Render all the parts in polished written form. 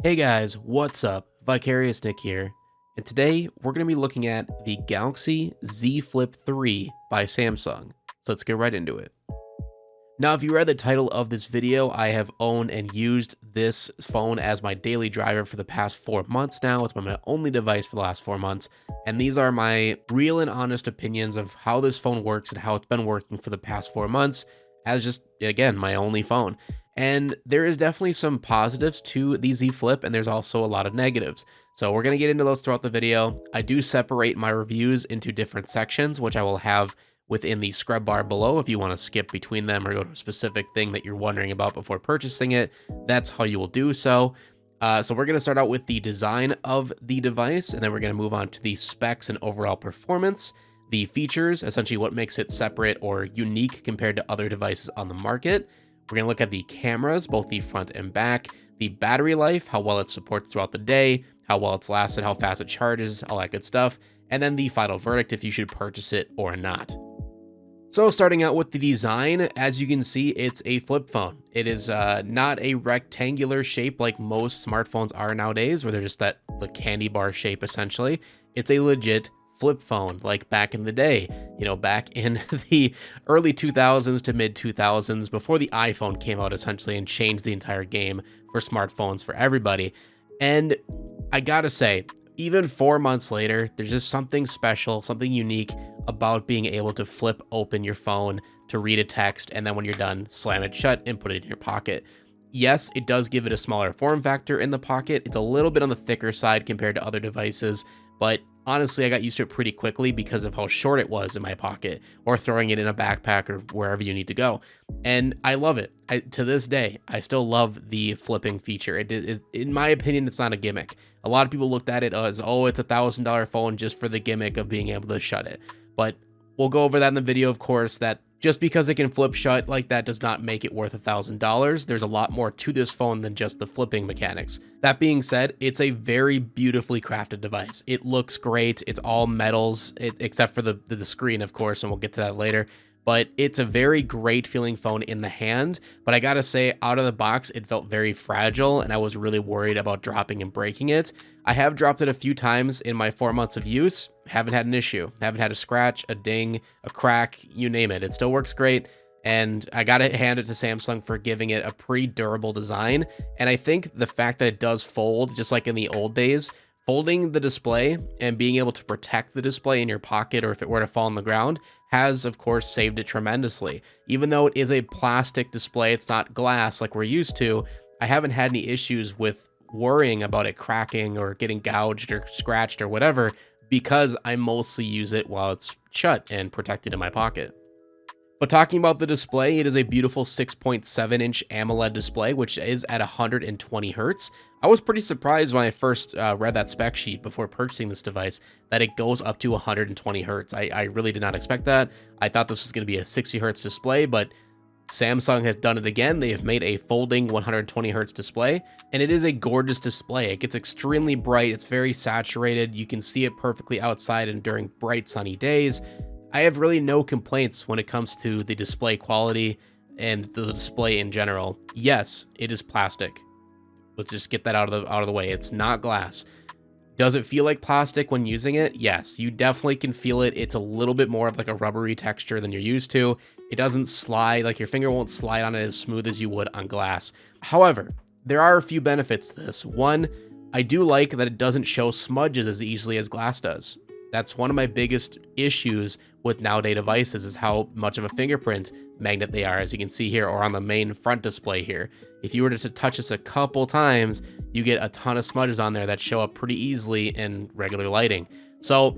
Hey guys, what's up? Vicarious Nick here, and today we're going to be looking at the Galaxy Z Flip 3 by Samsung. So let's get right into it. Now, if you read the title of this video, I have owned and used this phone as my daily driver for the past 4 months now. It's been my only device for the last 4 months, and these are my real and honest opinions of how this phone works and how it's been working for the past 4 months as just, again, my only phone. And there is definitely some positives to the Z Flip, and there's also a lot of negatives. So we're going to get into those throughout the video. I do separate my reviews into different sections, which I will have within the scrub bar below. If you want to skip between them or go to a specific thing that you're wondering about before purchasing it, that's how you will do so. So we're going to start out with the design of the device, and then we're going to move on to the specs and overall performance, the features, essentially what makes it separate or unique compared to other devices on the market. We're going to look at the cameras, both the front and back, the battery life, how well it supports throughout the day, how well it's lasted, how fast it charges, all that good stuff, and then the final verdict if you should purchase it or not. So starting out with the design, as you can see, it's a flip phone. It is not a rectangular shape like most smartphones are nowadays, where they're just the candy bar shape essentially. It's a legit flip phone, like back in the day, back in the early 2000s to mid 2000s, before the iPhone came out essentially and changed the entire game for smartphones for everybody. And I gotta say, even 4 months later, there's just something special, something unique about being able to flip open your phone to read a text, and then when you're done, slam it shut and put it in your pocket. Yes, it does give it a smaller form factor in the pocket. It's a little bit on the thicker side compared to other devices, but honestly, I got used to it pretty quickly because of how short it was in my pocket, or throwing it in a backpack or wherever you need to go. And I love it. To this day, I still love the flipping feature. It is, in my opinion, it's not a gimmick. A lot of people looked at it as, oh, it's $1,000 phone just for the gimmick of being able to shut it. But we'll go over that in the video, of course, that just because it can flip shut like that does not make it worth $1,000. There's a lot more to this phone than just the flipping mechanics. That being said, it's a very beautifully crafted device. It looks great. It's all metals, except for the screen, of course, and we'll get to that later. But it's a very great feeling phone in the hand. But I gotta say, out of the box, it felt very fragile, and I was really worried about dropping and breaking it. I have dropped it a few times in my 4 months of use. Haven't had an issue. Haven't had a scratch, a ding, a crack, you name it. It still works great. And I gotta hand it to Samsung for giving it a pretty durable design. And I think the fact that it does fold, just like in the old days, folding the display and being able to protect the display in your pocket, or if it were to fall on the ground, has of course saved it tremendously. Even though it is a plastic display, it's not glass like we're used to, I haven't had any issues with worrying about it cracking or getting gouged or scratched or whatever, because I mostly use it while it's shut and protected in my pocket. But talking about the display, it is a beautiful 6.7-inch AMOLED display, which is at 120 Hertz. I was pretty surprised when I first read that spec sheet before purchasing this device that it goes up to 120 Hertz. I really did not expect that. I thought this was going to be a 60 Hertz display, but Samsung has done it again. They have made a folding 120 Hertz display, and it is a gorgeous display. It gets extremely bright. It's very saturated. You can see it perfectly outside and during bright sunny days. I have really no complaints when it comes to the display quality and the display in general. Yes, it is plastic. Let's just get that out of the way. It's not glass. Does it feel like plastic when using it? Yes, you definitely can feel it. It's a little bit more of like a rubbery texture than you're used to. It doesn't slide, like your finger won't slide on it as smooth as you would on glass. However, there are a few benefits to this. One, I do like that it doesn't show smudges as easily as glass does. That's one of my biggest issues with nowadays devices, is how much of a fingerprint magnet they are, as you can see here, or on the main front display here. If you were to touch this a couple times, you get a ton of smudges on there that show up pretty easily in regular lighting. So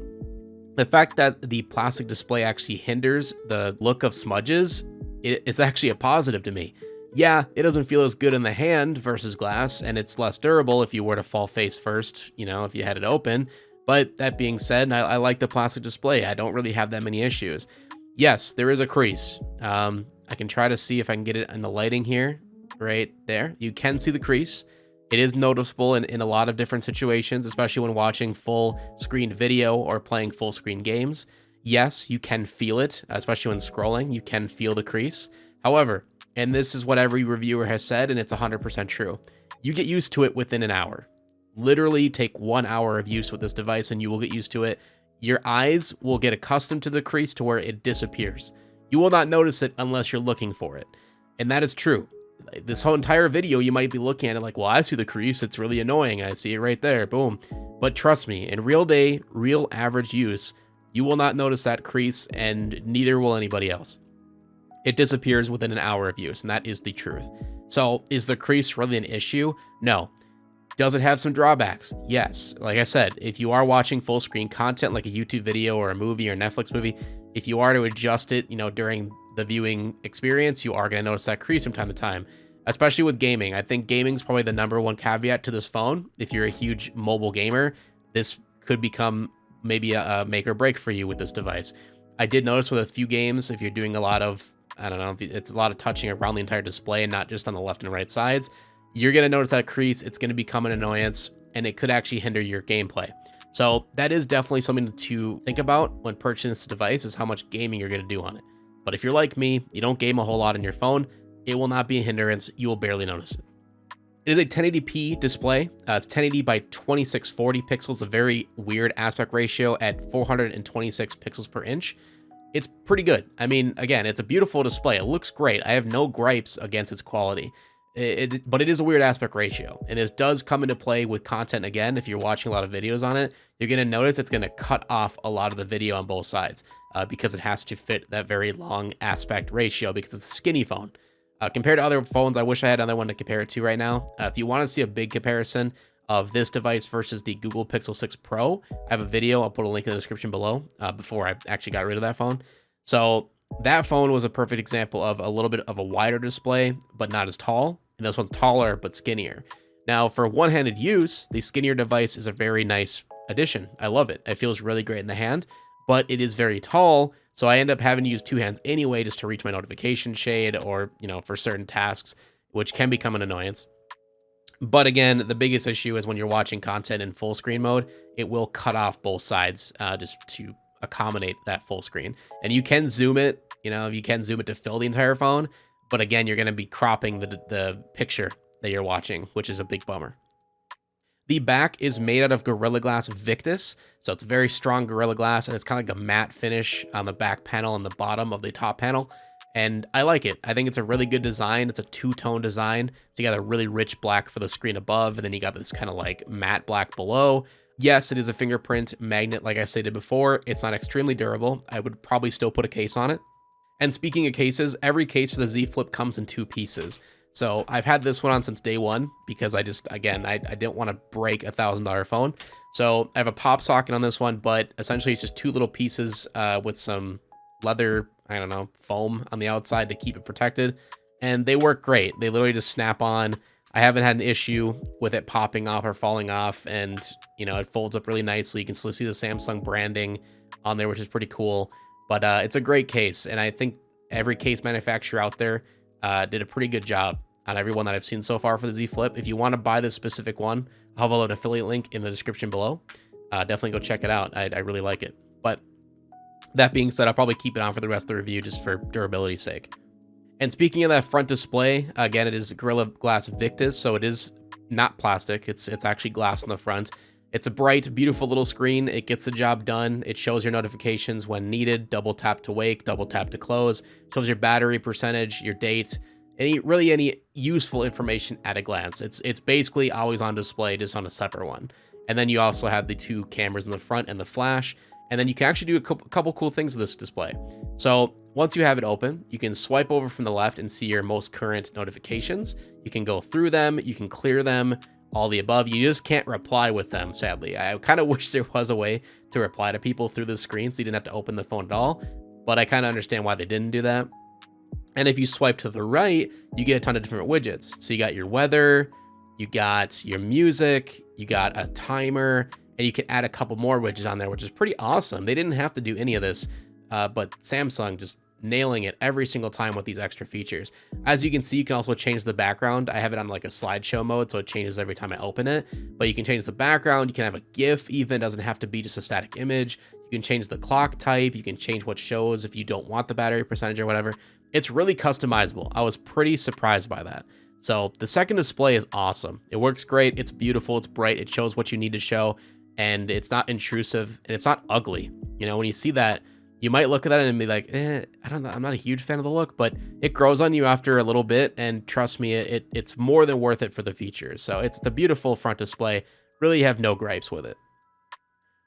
the fact that the plastic display actually hinders the look of smudges, it's actually a positive to me. Yeah, it doesn't feel as good in the hand versus glass, and it's less durable if you were to fall face first, if you had it open. But that being said, I like the plastic display. I don't really have that many issues. Yes, there is a crease. I can try to see if I can get it in the lighting here, right there. You can see the crease. It is noticeable in a lot of different situations, especially when watching full screen video or playing full screen games. Yes, you can feel it, especially when scrolling. You can feel the crease. However, and this is what every reviewer has said, and it's 100% true, You get used to it within an hour. Literally take 1 hour of use with this device and you will get used to it. Your eyes will get accustomed to the crease to where it disappears. You will not notice it unless you're looking for it. And that is true. This whole entire video, you might be looking at it like, well, I see the crease. It's really annoying. I see it right there. Boom. But trust me, in real day, real average use, you will not notice that crease and neither will anybody else. It disappears within an hour of use, and that is the truth. So is the crease really an issue? No. Does it have some drawbacks? Yes. Like I said, if you are watching full screen content like a YouTube video or a movie or a Netflix movie, if you are to adjust it, during the viewing experience, you are going to notice that crease from time to time, especially with gaming. I think gaming is probably the #1 caveat to this phone. If you're a huge mobile gamer, this could become maybe a make or break for you with this device. I did notice with a few games, if you're doing a lot of, I don't know, it's a lot of touching around the entire display and not just on the left and right sides, you're going to notice that crease. It's going to become an annoyance and it could actually hinder your gameplay. So that is definitely something to think about when purchasing this device, is how much gaming you're going to do on it. But if you're like me, you don't game a whole lot on your phone, it will not be a hindrance. You will barely notice it. It is a 1080p display. It's 1080 by 2640 pixels, a very weird aspect ratio at 426 pixels per inch. It's pretty good. I mean, again, it's a beautiful display. It looks great. I have no gripes against its quality. But it is a weird aspect ratio. And this does come into play with content again. If you're watching a lot of videos on it, you're going to notice it's going to cut off a lot of the video on both sides because it has to fit that very long aspect ratio because it's a skinny phone. Compared to other phones, I wish I had another one to compare it to right now. If you want to see a big comparison of this device versus the Google Pixel 6 Pro, I have a video. I'll put a link in the description below before I actually got rid of that phone. So that phone was a perfect example of a little bit of a wider display, but not as tall. And this one's taller, but skinnier. Now, for one-handed use, the skinnier device is a very nice addition. I love it. It feels really great in the hand, but it is very tall. So I end up having to use two hands anyway, just to reach my notification shade or, for certain tasks, which can become an annoyance. But again, the biggest issue is when you're watching content in full screen mode, it will cut off both sides just to accommodate that full screen. And you can zoom it, you can zoom it to fill the entire phone. But again, you're going to be cropping the picture that you're watching, which is a big bummer. The back is made out of Gorilla Glass Victus. So it's very strong Gorilla Glass, and it's kind of like a matte finish on the back panel and the bottom of the top panel. And I like it. I think it's a really good design. It's a two-tone design. So you got a really rich black for the screen above, and then you got this kind of like matte black below. Yes, it is a fingerprint magnet, like I stated before. It's not extremely durable. I would probably still put a case on it. And speaking of cases, every case for the Z Flip comes in 2 pieces. So I've had this one on since day one because I didn't want to break a $1,000 phone. So I have a pop socket on this one, but essentially it's just 2 little pieces with some leather, foam on the outside to keep it protected. And they work great. They literally just snap on. I haven't had an issue with it popping off or falling off. And, it folds up really nicely. You can still see the Samsung branding on there, which is pretty cool. But it's a great case, and I think every case manufacturer out there did a pretty good job on every one that I've seen so far for the Z Flip. If you want to buy this specific one, I'll have an affiliate link in the description below. Definitely go check it out. I really like it. But that being said, I'll probably keep it on for the rest of the review just for durability's sake. And speaking of that front display, again, it is Gorilla Glass Victus, so it is not plastic. It's actually glass on the front. It's a bright, beautiful little screen. It gets the job done. It shows your notifications when needed. Double tap to wake, double tap to close. Shows your battery percentage, your date, any useful information at a glance. It's basically always on display, just on a separate one. And then you also have the 2 cameras in the front and the flash. And then you can actually do a couple cool things with this display. So once you have it open, you can swipe over from the left and see your most current notifications. You can go through them. You can clear them. All the above. You just can't reply with them, sadly. I kind of wish there was a way to reply to people through the screen so you didn't have to open the phone at all, but I kind of understand why they didn't do that. And if you swipe to the right, you get a ton of different widgets. So you got your weather, you got your music, you got a timer, and you can add a couple more widgets on there, which is pretty awesome. They didn't have to do any of this, but Samsung just nailing it every single time with these extra features. As you can see, you can also change the background. I have it on like a slideshow mode, so it changes every time I open it, but you can change the background. You can have a GIF even. It doesn't have to be just a static image. You can change the clock type. You can change what shows if you don't want the battery percentage or whatever. It's really customizable. I was pretty surprised by that. So the second display is awesome. It works great. It's beautiful. It's bright. It shows what you need to show, and it's not intrusive and it's not ugly. You know, when you see that, you might look at that and be like, I don't know. I'm not a huge fan of the look, but it grows on you after a little bit. And trust me, it's more than worth it for the features. So it's a beautiful front display. Really have no gripes with it.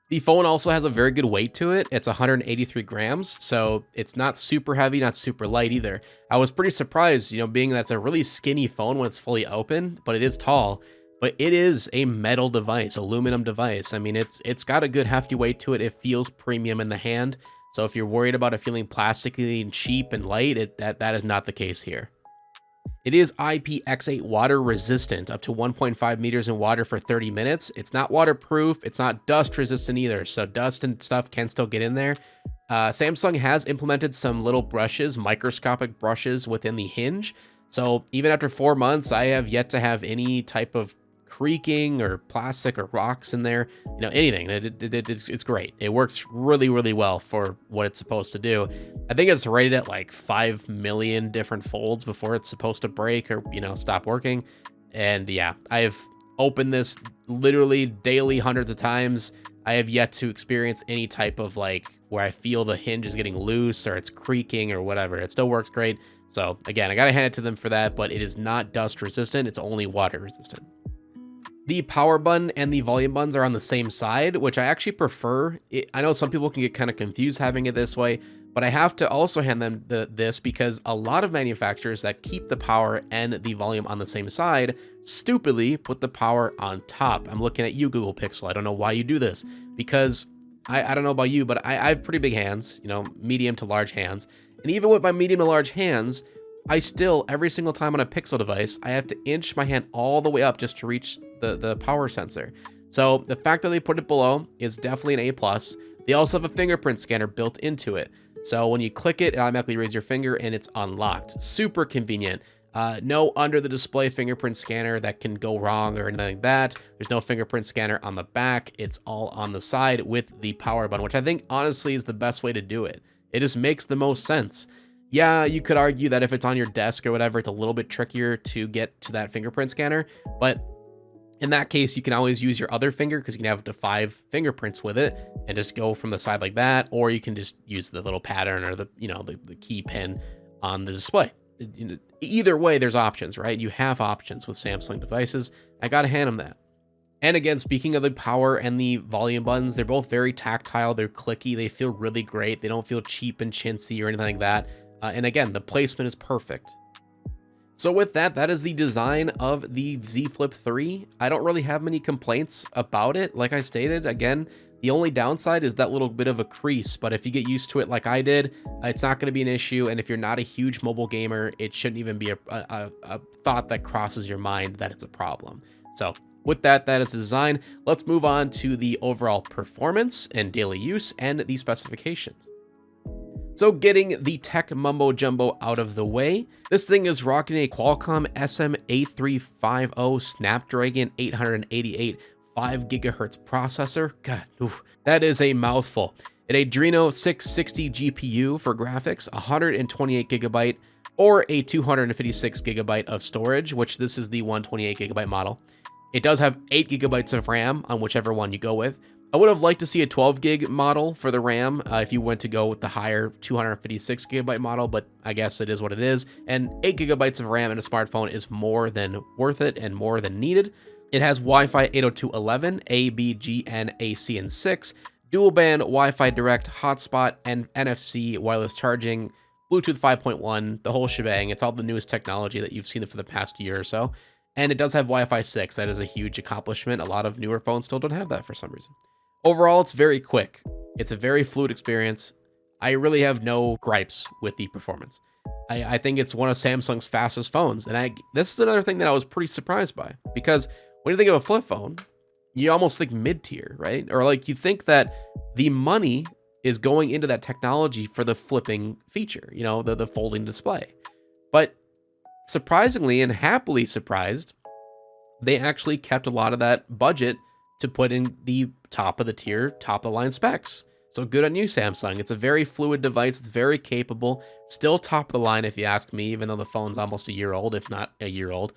The phone also has a very good weight to it. It's 183 grams, so it's not super heavy, not super light either. I was pretty surprised, being that's a really skinny phone when it's fully open, but it is tall. But it is a metal device, aluminum device. I mean, it's got a good hefty weight to it. It feels premium in the hand. So if you're worried about it feeling plasticky and cheap and light, that is not the case here. It is IPX8 water resistant, up to 1.5 meters in water for 30 minutes. It's not waterproof. It's not dust resistant either. So dust and stuff can still get in there. Samsung has implemented some little brushes, microscopic brushes within the hinge. So even after 4 months, I have yet to have any type of creaking or plastic or rocks in there, anything. It's great. It works really, really well for what it's supposed to do. I think it's rated at like 5 million different folds before it's supposed to break or, stop working. And yeah, I've opened this literally daily hundreds of times. I have yet to experience any type of where I feel the hinge is getting loose or it's creaking or whatever. It still works great. So again, I gotta hand it to them for that, but it is not dust resistant. It's only water resistant. The power button and the volume buttons are on the same side, which I actually prefer. I know some people can get kind of confused having it this way, but I have to also hand them this because a lot of manufacturers that keep the power and the volume on the same side stupidly put the power on top. I'm looking at you, Google Pixel. I don't know why you do this, because I don't know about you, but I have pretty big hands, medium to large hands. And even with my medium to large hands, I still, every single time on a Pixel device, I have to inch my hand all the way up just to reach the power sensor. So the fact that they put it below is definitely an A+. They also have a fingerprint scanner built into it. So when you click it, it automatically raises your finger and it's unlocked. Super convenient. No under the display fingerprint scanner that can go wrong or anything like that. There's no fingerprint scanner on the back. It's all on the side with the power button, which I think honestly is the best way to do it. It just makes the most sense. Yeah, you could argue that if it's on your desk or whatever, it's a little bit trickier to get to that fingerprint scanner. But in that case, you can always use your other finger because you can have up to 5 fingerprints with it and just go from the side like that. Or you can just use the little pattern or the key pin on the display. Either way, there's options, right? You have options with Samsung devices. I gotta hand them that. And again, speaking of the power and the volume buttons, they're both very tactile. They're clicky. They feel really great. They don't feel cheap and chintzy or anything like that. And again, the placement is perfect. So with that, that is the design of the Z Flip 3. I don't really have many complaints about it. Like I stated, again, the only downside is that little bit of a crease, but if you get used to it like I did, it's not going to be an issue. And if you're not a huge mobile gamer, it shouldn't even be a thought that crosses your mind that it's a problem. So with that, that is the design. Let's move on to the overall performance and daily use and the specifications. So getting the tech mumbo jumbo out of the way, this thing is rocking a Qualcomm SM8350 Snapdragon 888 5 gigahertz processor. God, oof, that is a mouthful. An Adreno 660 GPU for graphics, 128 gigabyte or a 256 gigabyte of storage, which this is the 128 gigabyte model. It does have 8 gigabytes of RAM on whichever one you go with. I would have liked to see a 12 gig model for the RAM if you went to go with the higher 256 gigabyte model, but I guess it is what it is. And 8 gigabytes of RAM in a smartphone is more than worth it and more than needed. It has Wi-Fi 802.11, A, B, G, N, AC, and 6, dual band Wi-Fi direct hotspot, and NFC wireless charging, Bluetooth 5.1, the whole shebang. It's all the newest technology that you've seen for the past year or so. And it does have Wi-Fi 6. That is a huge accomplishment. A lot of newer phones still don't have that for some reason. Overall, it's very quick. It's a very fluid experience. I really have no gripes with the performance. I think it's one of Samsung's fastest phones. And this is another thing that I was pretty surprised by, because when you think of a flip phone, you almost think mid-tier, right? Or you think that the money is going into that technology for the flipping feature, the folding display. But surprisingly and happily surprised, they actually kept a lot of that budget to put in the top of the tier, top of the line specs. So good on you, Samsung. It's a very fluid device. It's very capable. Still top of the line if you ask me, even though the phone's almost a year old, if not a year old.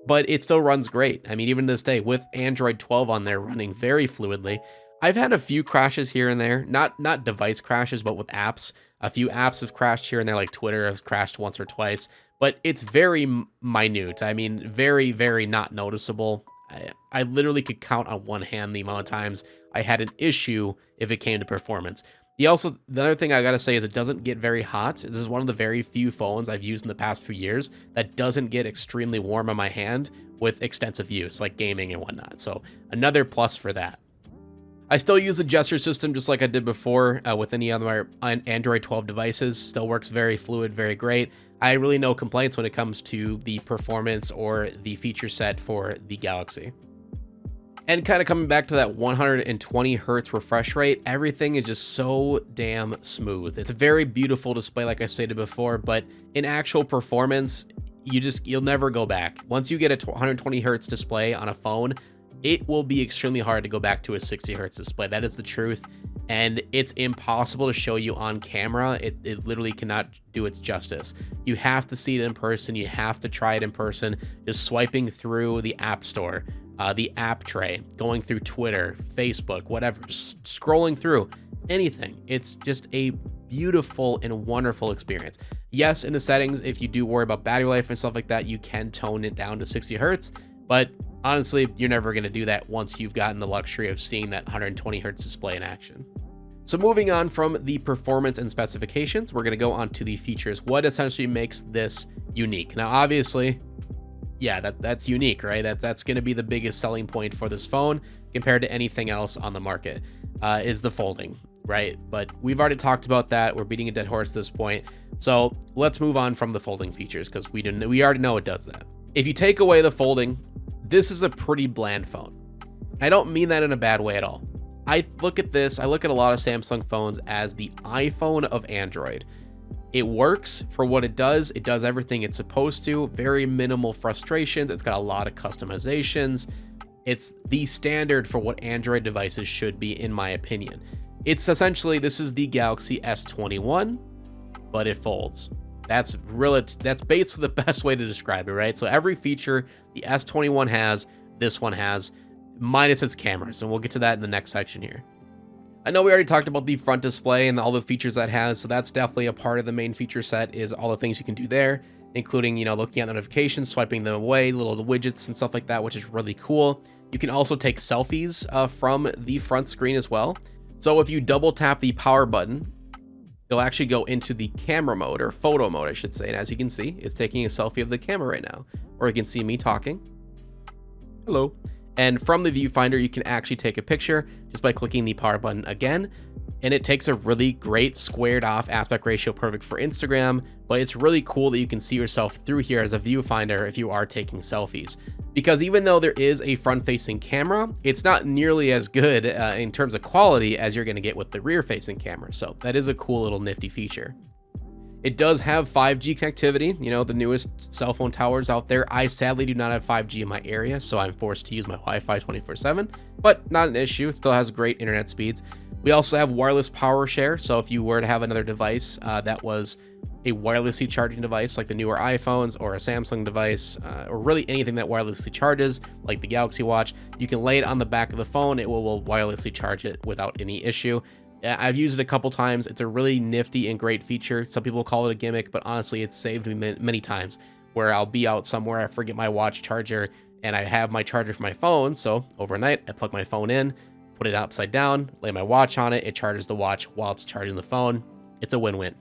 But it still runs great. I mean, even to this day, with Android 12 on there running very fluidly. I've had a few crashes here and there, not device crashes, but with apps. A few apps have crashed here and there, like Twitter has crashed once or twice, but it's very minute. I mean, very, very not noticeable. I literally could count on one hand the amount of times I had an issue if it came to performance. The other thing I gotta say is it doesn't get very hot. This is one of the very few phones I've used in the past few years that doesn't get extremely warm on my hand with extensive use, like gaming and whatnot. So another plus for that. I still use the gesture system just like I did before with any other Android 12 devices. Still works very fluid, very great. I really no complaints when it comes to the performance or the feature set for the Galaxy. And kind of coming back to that 120 hertz refresh rate, everything is just so damn smooth. It's a very beautiful display, like I stated before, but in actual performance, you'll never go back. Once you get a 120 hertz display on a phone, it will be extremely hard to go back to a 60 hertz display. That is the truth. And it's impossible to show you on camera. It literally cannot do its justice. You have to see it in person. You have to try it in person. Just swiping through the App Store, the app tray, going through Twitter, Facebook, whatever, just scrolling through anything. It's just a beautiful and wonderful experience. Yes, in the settings, if you do worry about battery life and stuff like that, you can tone it down to 60 hertz, but honestly, you're never going to do that once you've gotten the luxury of seeing that 120 hertz display in action. So moving on from the performance and specifications, we're going to go on to the features. What essentially makes this unique? Now, obviously, yeah, that's unique, right? That's going to be the biggest selling point for this phone compared to anything else on the market, is the folding, right? But we've already talked about that. We're beating a dead horse at this point. So let's move on from the folding features because we already know it does that. If you take away the folding, this is a pretty bland phone. I don't mean that in a bad way at all. I look at a lot of Samsung phones as the iPhone of Android. It works for what it does. It does everything it's supposed to. Very minimal frustrations. It's got a lot of customizations. It's the standard for what Android devices should be, in my opinion. It's essentially, this is the Galaxy S21, but it folds. That's basically the best way to describe it, right? So every feature the S21 has, this one has, minus its cameras, and we'll get to that in the next section here. I know we already talked about the front display and all the features that has, so that's definitely a part of the main feature set, is all the things you can do there, including, looking at the notifications, swiping them away, little widgets and stuff like that, which is really cool. You can also take selfies from the front screen as well. So if you double tap the power button, it'll actually go into the camera mode, or photo mode, I should say. And as you can see, it's taking a selfie of the camera right now. Or you can see me talking. Hello. And from the viewfinder, you can actually take a picture just by clicking the power button again. And it takes a really great squared off aspect ratio, perfect for Instagram. But it's really cool that you can see yourself through here as a viewfinder if you are taking selfies. Because even though there is a front-facing camera, it's not nearly as good in terms of quality as you're going to get with the rear-facing camera. So that is a cool little nifty feature. It does have 5G connectivity, the newest cell phone towers out there. I sadly do not have 5G in my area, so I'm forced to use my Wi-Fi 24/7, but not an issue. It still has great internet speeds. We also have wireless power share, so if you were to have another device that was a wirelessly charging device like the newer iPhones, or a Samsung device, or really anything that wirelessly charges like the Galaxy Watch, you can lay it on the back of the phone. It will wirelessly charge it without any issue. I've used it a couple times. It's a really nifty and great feature. Some people call it a gimmick, but honestly, it's saved me many times where I'll be out somewhere, I forget my watch charger, and I have my charger for my phone. So overnight, I plug my phone in, put it upside down, lay my watch on it. It charges the watch while it's charging the phone. It's a win-win.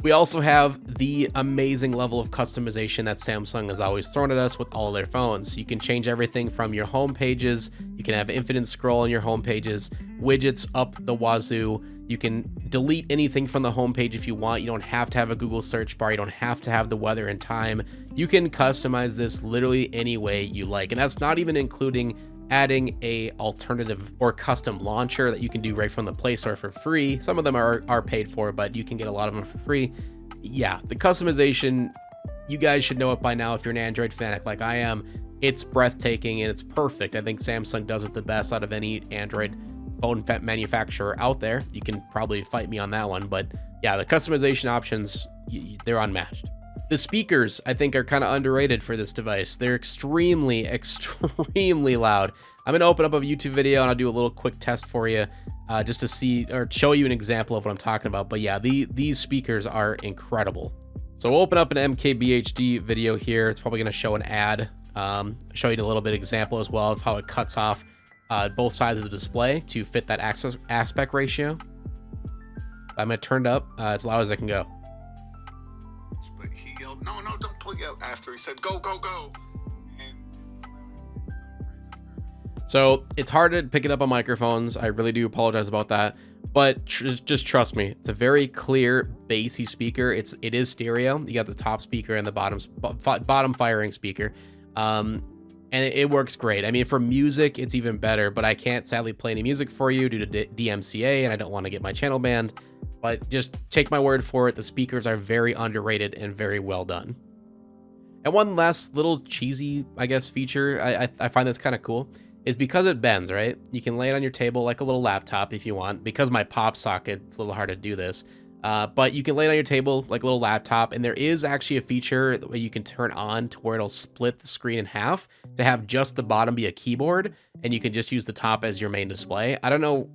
We also have the amazing level of customization that Samsung has always thrown at us with all of their phones. You can change everything from your home pages. You can have infinite scroll on your home pages, widgets up the wazoo. You can delete anything from the home page if you want. You don't have to have a Google search bar. You don't have to have the weather and time. You can customize this literally any way you like. And that's not even including adding a alternative or custom launcher that you can do right from the Play Store for free. Some of them are paid for, but you can get a lot of them for free. Yeah, the customization, you guys should know it by now if you're an Android fanatic like I am. It's breathtaking and it's perfect. I think Samsung does it the best out of any Android phone manufacturer out there. You can probably fight me on that one, but yeah, the customization options, they're unmatched. The speakers, I think, are kind of underrated for this device. They're extremely, extremely loud. I'm going to open up a YouTube video and I'll do a little quick test for you just to see or show you an example of what I'm talking about. But yeah, these speakers are incredible. So we'll open up an MKBHD video here. It's probably going to show an ad. Show you a little bit example as well of how it cuts off both sides of the display to fit that aspect ratio. I'm going to turn it up as loud as I can go. But he yelled, no, don't pull you out after he said, go, go, go. So it's hard to pick it up on microphones. I really do apologize about that. But just trust me, it's a very clear, bassy speaker. It is stereo. You got the top speaker and the bottom firing speaker. And it works great. I mean, for music, it's even better, but I can't sadly play any music for you due to DMCA, and I don't want to get my channel banned. But just take my word for it, the speakers are very underrated and very well done. And one last little cheesy, I guess, feature I find that's kind of cool is because it bends, right? You can lay it on your table like a little laptop if you want. Because my pop socket, it's a little hard to do this. But you can lay it on your table like a little laptop, and there is actually a feature that you can turn on to where it'll split the screen in half to have just the bottom be a keyboard, and you can just use the top as your main display. I don't know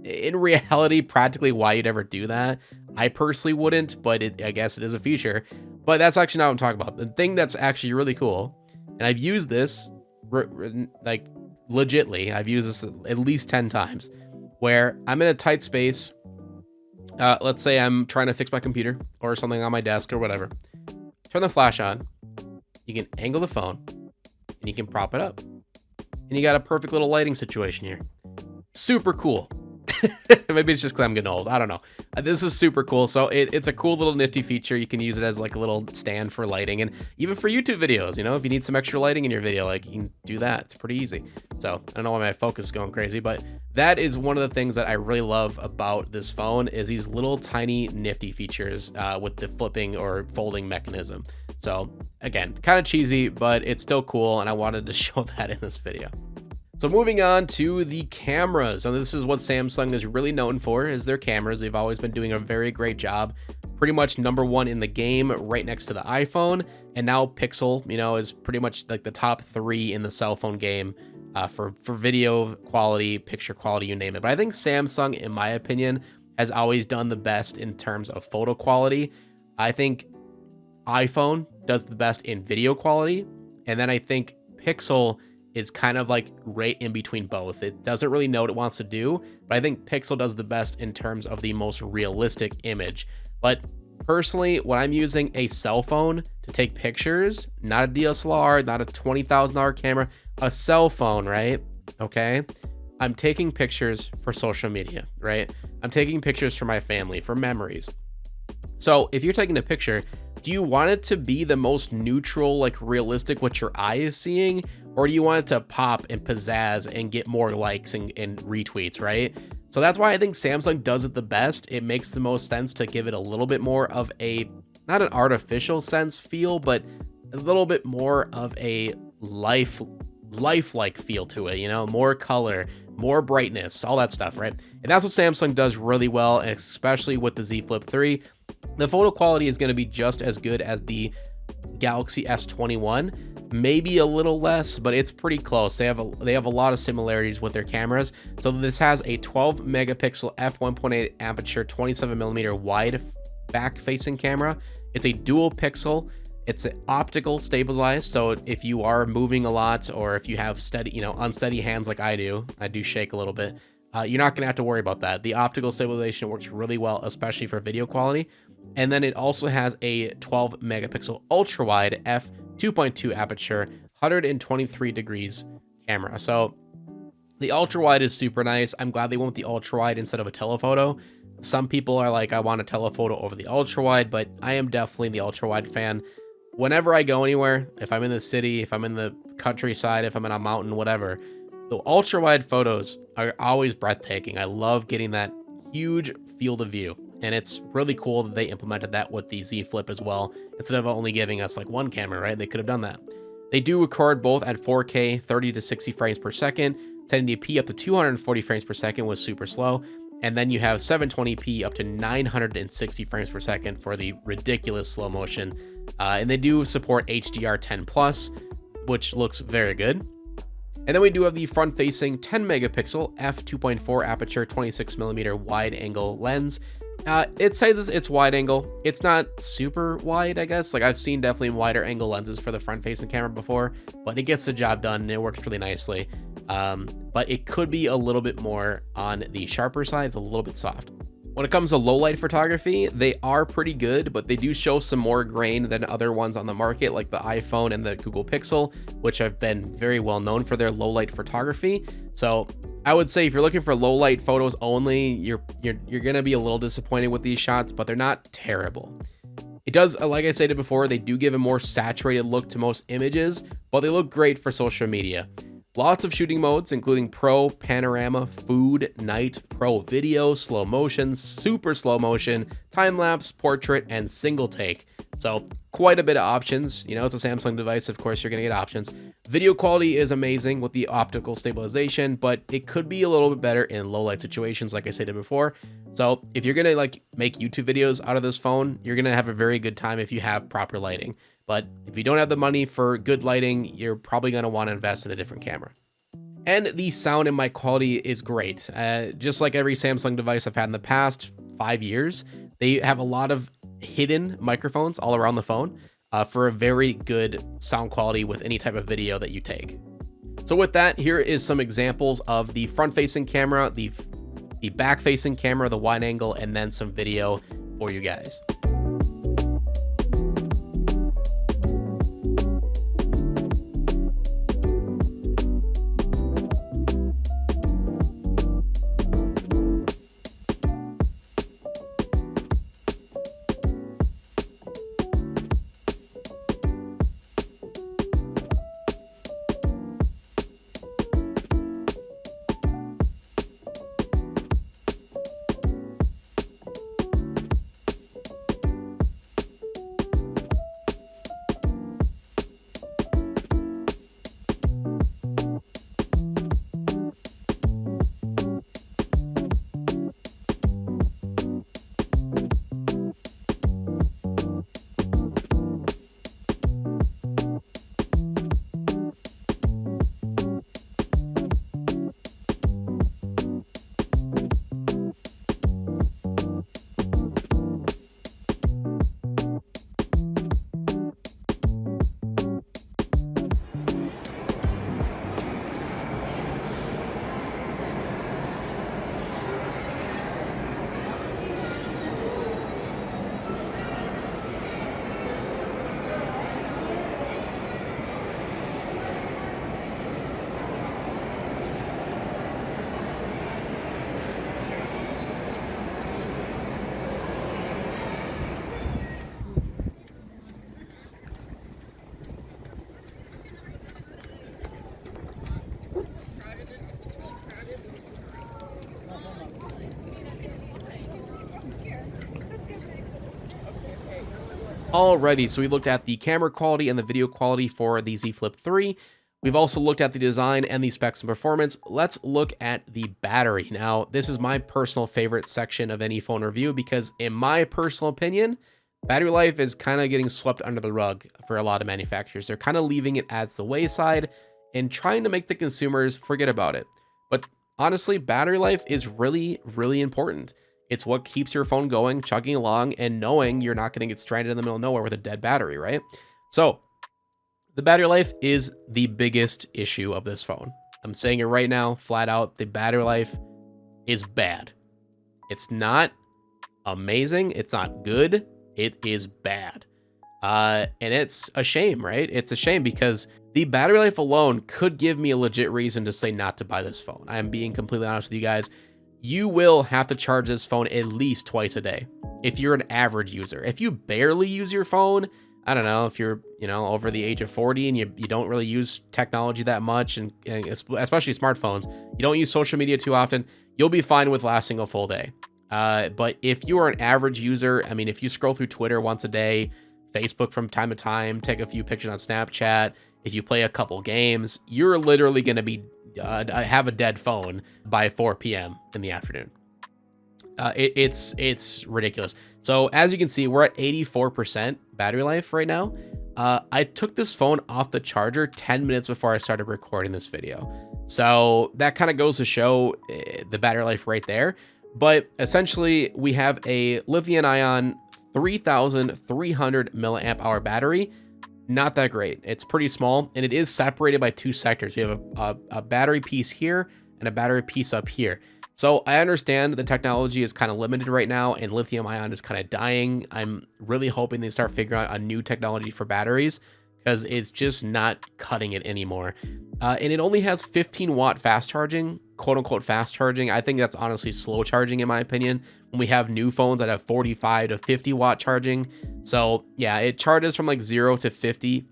in reality practically why you'd ever do that. I personally wouldn't, but I guess it is a feature. But that's actually not what I'm talking about. The thing that's actually really cool, and I've used this like legitly, I've used this at least 10 times, where I'm in a tight space. Let's say I'm trying to fix my computer or something on my desk or whatever. Turn the flash on. You can angle the phone and you can prop it up. And you got a perfect little lighting situation here. Super cool. Maybe it's just because I'm getting old. I don't know. This is super cool. So it's a cool little nifty feature. You can use it as like a little stand for lighting, and even for YouTube videos, you know, if you need some extra lighting in your video, like you can do that. It's pretty easy. So I don't know why my focus is going crazy, but that is one of the things that I really love about this phone is these little tiny nifty features with the flipping or folding mechanism. So again, kind of cheesy, but it's still cool. And I wanted to show that in this video. So moving on to the cameras, and this is what Samsung is really known for, is their cameras. They've always been doing a very great job, pretty much #1 in the game, right next to the iPhone, and now Pixel, you know, is pretty much like the top 3 in the cell phone game for video quality, picture quality, you name it. But I think Samsung, in my opinion, has always done the best in terms of photo quality. I think iPhone does the best in video quality, and then I think Pixel is kind of like right in between both. It doesn't really know what it wants to do, but I think Pixel does the best in terms of the most realistic image. But personally, when I'm using a cell phone to take pictures, not a DSLR, not a $20,000 camera, a cell phone, right? Okay. I'm taking pictures for social media, right? I'm taking pictures for my family, for memories. So if you're taking a picture, do you want it to be the most neutral, like realistic, what your eye is seeing? Or do you want it to pop and pizzazz and get more likes and retweets, right? So that's why I think Samsung does it the best. It makes the most sense to give it a little bit more of a, not an artificial sense feel, but a little bit more of a lifelike feel to it, you know, more color, more brightness, all that stuff, right? And that's what Samsung does really well, especially with the Z Flip 3. The photo quality is going to be just as good as the Galaxy S21, maybe a little less, but it's pretty close. They have a lot of similarities with their cameras. So this has a 12 megapixel f1.8 aperture, 27 millimeter wide back-facing camera. It's a dual pixel. It's optical stabilized, so if you are moving a lot or if you have steady, you know, unsteady hands like I do shake a little bit. You're not going to have to worry about that. The optical stabilization works really well, especially for video quality. And then it also has a 12 megapixel ultra wide f2.2 aperture, 123 degrees camera. So the ultra wide is super nice. I'm glad they went with the ultra wide instead of a telephoto. Some people are like, I want a telephoto over the ultra wide, but I am definitely the ultra wide fan. Whenever I go anywhere, if I'm in the city, if I'm in the countryside, if I'm in a mountain, whatever, the ultra wide photos are always breathtaking. I love getting that huge field of view. And it's really cool that they implemented that with the Z Flip as well, instead of only giving us like one camera, right? They could have done that. They do record both at 4K, 30 to 60 frames per second. 1080p up to 240 frames per second was super slow. And then you have 720p up to 960 frames per second for the ridiculous slow motion. And they do support HDR10 Plus, which looks very good. And then we do have the front-facing 10 megapixel f2.4 aperture 26mm wide angle lens. It says it's wide angle. It's not super wide, I guess. Like, I've seen definitely wider angle lenses for the front-facing camera before, but it gets the job done and it works really nicely. But it could be a little bit more on the sharper side. It's a little bit soft. When it comes to low light photography, they are pretty good, but they do show some more grain than other ones on the market, like the iPhone and the Google Pixel, which have been very well known for their low light photography. So I would say if you're looking for low light photos only, you're gonna be a little disappointed with these shots, but they're not terrible. It does, like I said before, they do give a more saturated look to most images, but they look great for social media. Lots of shooting modes, including Pro, Panorama, Food, Night, Pro Video, Slow Motion, Super Slow Motion, Time-Lapse, Portrait, and Single Take. So quite a bit of options. You know, it's a Samsung device, of course you're going to get options. Video quality is amazing with the optical stabilization, but it could be a little bit better in low light situations, like I said before. So if you're going to like make YouTube videos out of this phone, you're going to have a very good time if you have proper lighting. But if you don't have the money for good lighting, you're probably going to want to invest in a different camera. And the sound and mic quality is great. Just like every Samsung device I've had in the past 5 years, they have a lot of hidden microphones all around the phone for a very good sound quality with any type of video that you take. So with that, here is some examples of the front-facing camera, the back-facing camera, the wide angle, and then some video for you guys. Alrighty, so we looked at the camera quality and the video quality for the Z Flip 3. We've also looked at the design and the specs and performance. Let's look at the battery. Now, this is my personal favorite section of any phone review because in my personal opinion, battery life is kind of getting swept under the rug for a lot of manufacturers. They're kind of leaving it at the wayside and trying to make the consumers forget about it. But honestly, battery life is really, really important. It's what keeps your phone going, chugging along, and knowing you're not going to get stranded in the middle of nowhere with a dead battery, right? So the battery life is the biggest issue of this phone. I'm saying it right now, flat out, the battery life is bad. It's not amazing. It's not good. It is bad. And it's a shame, right? It's a shame because the battery life alone could give me a legit reason to say not to buy this phone. I am being completely honest with you guys. You will have to charge this phone at least twice a day if you're an average user. If you barely use your phone, I don't know, if you're, over the age of 40 and you don't really use technology that much, and especially smartphones, you don't use social media too often, you'll be fine with lasting a full day. But if you are an average user, I mean, if you scroll through Twitter once a day, Facebook from time to time, take a few pictures on Snapchat, if you play a couple games, you're literally going to be I have a dead phone by 4 p.m. in the afternoon. It's ridiculous. So as you can see, we're at 84% battery life right now. I took this phone off the charger 10 minutes before I started recording this video. So that kind of goes to show the battery life right there. But essentially, we have a lithium-ion 3,300 milliamp hour battery. Not that great. It's pretty small, and it is separated by two sectors. We have a battery piece here and a battery piece up here. So I understand the technology is kind of limited right now, and lithium ion is kind of dying. I'm really hoping they start figuring out a new technology for batteries, because it's just not cutting it anymore. And it only has 15 watt fast charging, quote unquote fast charging. I think that's honestly slow charging in my opinion, when we have new phones that have 45 to 50 watt charging. So yeah, it charges from like 0 to 50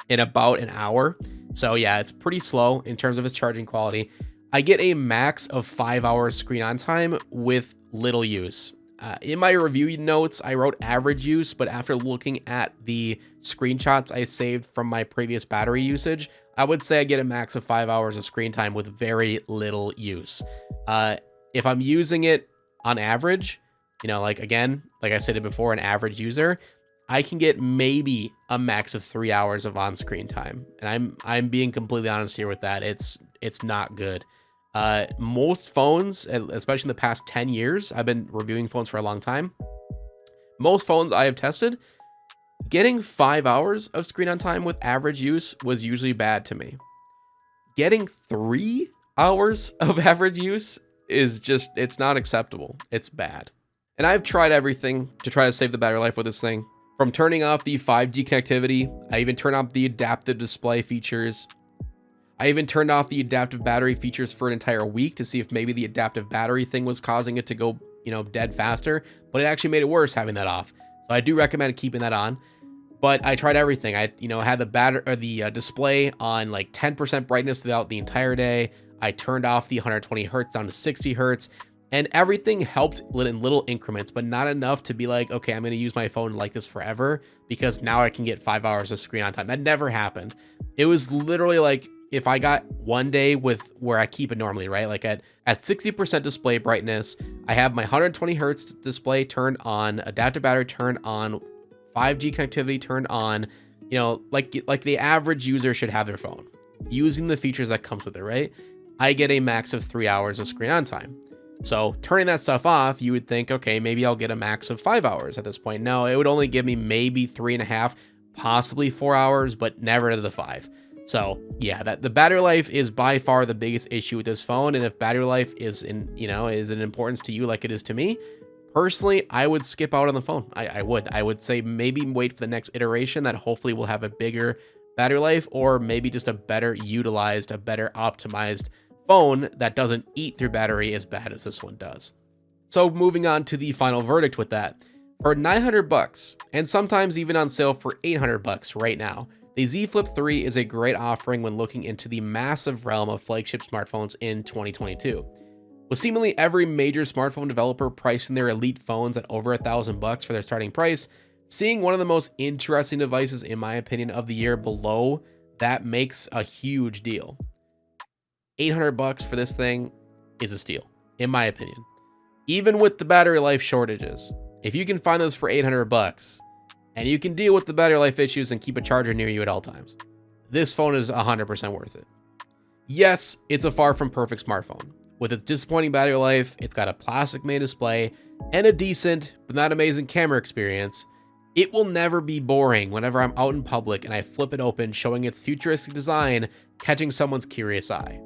in about an hour. So yeah, it's pretty slow in terms of its charging quality. I get a max of 5 hours screen on time with little use. In my review notes, I wrote average use, but after looking at the screenshots I saved from my previous battery usage, I would say I get a max of 5 hours of screen time with very little use. If I'm using it on average, you know, like again, like I said before, an average user, I can get maybe a max of 3 hours of on-screen time. And I'm being completely honest here with that. It's not good. Most phones, especially in the past 10 years, I've been reviewing phones for a long time. Most phones I have tested, getting 5 hours of screen on time with average use was usually bad to me. Getting 3 hours of average use is just, it's not acceptable. It's bad. And I've tried everything to try to save the battery life with this thing. From turning off the 5G connectivity, I even turned off the adaptive display features. I even turned off the adaptive battery features for an entire week to see if maybe the adaptive battery thing was causing it to go, you know, dead faster, but it actually made it worse having that off. So I do recommend keeping that on. But I tried everything. I, you know, had the display on like 10% brightness throughout the entire day. I turned off the 120 hertz down to 60 hertz, and everything helped in little increments, but not enough to be like, okay, I'm going to use my phone like this forever because now I can get 5 hours of screen on time. That never happened. It was literally like, if I got one day with where I keep it normally, right? Like at 60% display brightness, I have my 120 hertz display turned on, adaptive battery turned on, 5G connectivity turned on, you know, like the average user should have their phone using the features that comes with it, right? I get a max of 3 hours of screen on time. So turning that stuff off, you would think, okay, maybe I'll get a max of 5 hours at this point. No, it would only give me maybe 3.5, possibly 4 hours, but never to the 5. So yeah, that the battery life is by far the biggest issue with this phone. And if battery life is an importance to you like it is to me, personally, I would skip out on the phone. I would say maybe wait for the next iteration that hopefully will have a bigger battery life, or maybe just a better utilized, a better optimized phone that doesn't eat through battery as bad as this one does. So moving on to the final verdict with that, for $900 and sometimes even on sale for $800 right now, the Z Flip 3 is a great offering when looking into the massive realm of flagship smartphones in 2022. With seemingly every major smartphone developer pricing their elite phones at over $1,000 for their starting price, seeing one of the most interesting devices, in my opinion, of the year below that makes a huge deal. $800 for this thing is a steal, in my opinion. Even with the battery life shortages, if you can find those for $800, and you can deal with the battery life issues and keep a charger near you at all times, this phone is 100% worth it. Yes, it's a far from perfect smartphone. With its disappointing battery life, it's got a plastic main display, and a decent, but not amazing camera experience. It will never be boring whenever I'm out in public and I flip it open, showing its futuristic design, catching someone's curious eye.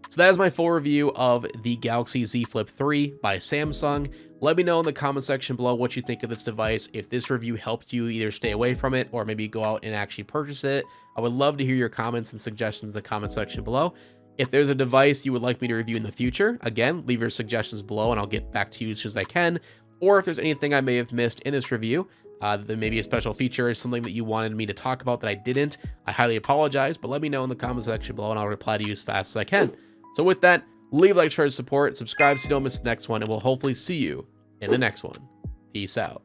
So that is my full review of the Galaxy Z Flip 3 by Samsung. Let me know in the comment section below what you think of this device. If this review helped you either stay away from it or maybe go out and actually purchase it, I would love to hear your comments and suggestions in the comment section below. If there's a device you would like me to review in the future, again, leave your suggestions below and I'll get back to you as soon as I can. Or if there's anything I may have missed in this review, then maybe a special feature or something that you wanted me to talk about that I didn't, I highly apologize, but let me know in the comment section below and I'll reply to you as fast as I can. So with that, leave a like, share, support, subscribe so you don't miss the next one, and we'll hopefully see you in the next one. Peace out.